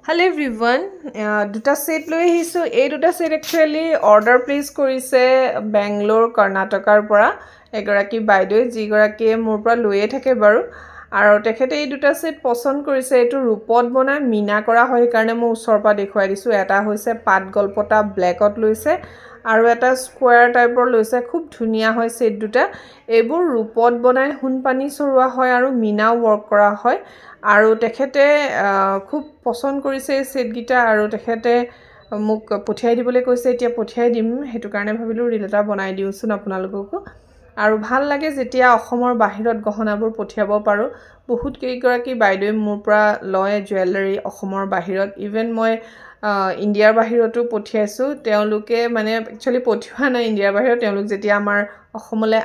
Hello everyone, দুটা set লৈ আহিছো এই দুটা সেট একচুয়ালি অৰ্ডাৰ প্লেস কৰিছে বেংগলোৰ কৰ্ণাটকাৰ পৰা এগৰাকী বাইদেউ যিগৰাকীয়ে মোৰ পৰা লৈয়ে থাকে বাৰু আৰু তেখেতে এই দুটা সেট পছন্দ কৰিছে এটো ৰূপত বনাই মিনা কৰা হয় কাৰণে মই ওচৰৰ পৰা দেখুৱাই দিছো এটা হৈছে পাট গলপটা ব্ল্যাকত লৈছে আৰু এটা স্কয়াৰ টাইপৰ লৈছে খুব ধুনিয়া হয় সেট দুটা এইবোৰ ৰূপত বনাই হুন পানী চৰুৱা হয় আৰু মিনা ওয়াৰ্ক কৰা হয় আৰু তেখেতে খুব পছন্দ কৰিছে এই সেট গিটা আৰু তেখেতে মোক পঠিয়াই দিবলৈ কৈছে এতিয়া পঠিয়াই দিম হেতু কাৰণে ভাবিলো ৰিল এটা বনাই দিওছুন আপোনালোককো আৰু ভাল লাগে যেতিয়া অসমৰ বাহিৰত গহনাবোৰ পঠিয়াব পাৰো বহুত কেইগৰাকী বাইদেউ মোৰ পৰা লয় জুৱেলাৰী অসমৰ বাহিৰত ইভেন মই ইণ্ডিয়াৰ বাহিৰতো পঠিয়াইছো তেওঁলোকে মানে একচুয়ালি পঠিওৱা নাই ইণ্ডিয়াৰ বাহিৰত তেওঁলোক যেতিয়া আমাৰ অসমলৈ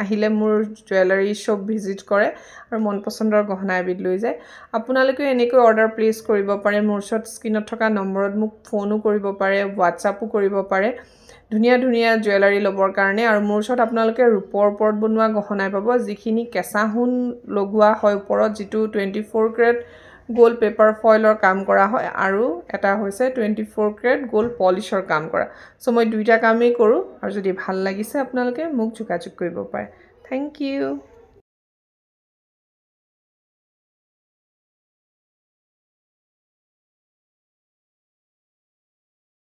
আহিলে মোৰ জুৱেলাৰী শ্বপ ভিজিট কৰে আৰু মন পছন্দৰ গহনা এবিধ লৈ যায় আপোনালোকে এনেকৈ অৰ্ডাৰ প্লেস কৰিব পাৰে মোৰ ওচৰত স্ক্ৰিনত থকা নম্বৰত মোক ফোনো কৰিব পাৰে হোৱাটছআপো কৰিব পাৰে ধুনিয়া ধুনিয়া জুৱেলাৰী লবৰ কাৰণে আৰু মোৰ ওচৰত আপোনালোকে ৰূপৰ ওপৰত বনোৱা গহনা পাব যিখিনি কেঁচা হুন লগোৱা হয় ওপৰত যেটো 24 ক্যাৰেট গোল্ড পেপাৰ ফয়েলৰ কাম কৰা হয় আৰু এটা হৈছে 24 ক্যাৰেট গোল্ড পলিশৰ কাম কৰা সো মই দুইটা কামেই কৰো আৰু যদি ভাল লাগিছে আপোনালোকে মোক যোগাযোগ কৰিব পাৰে থ্যাংক ইউ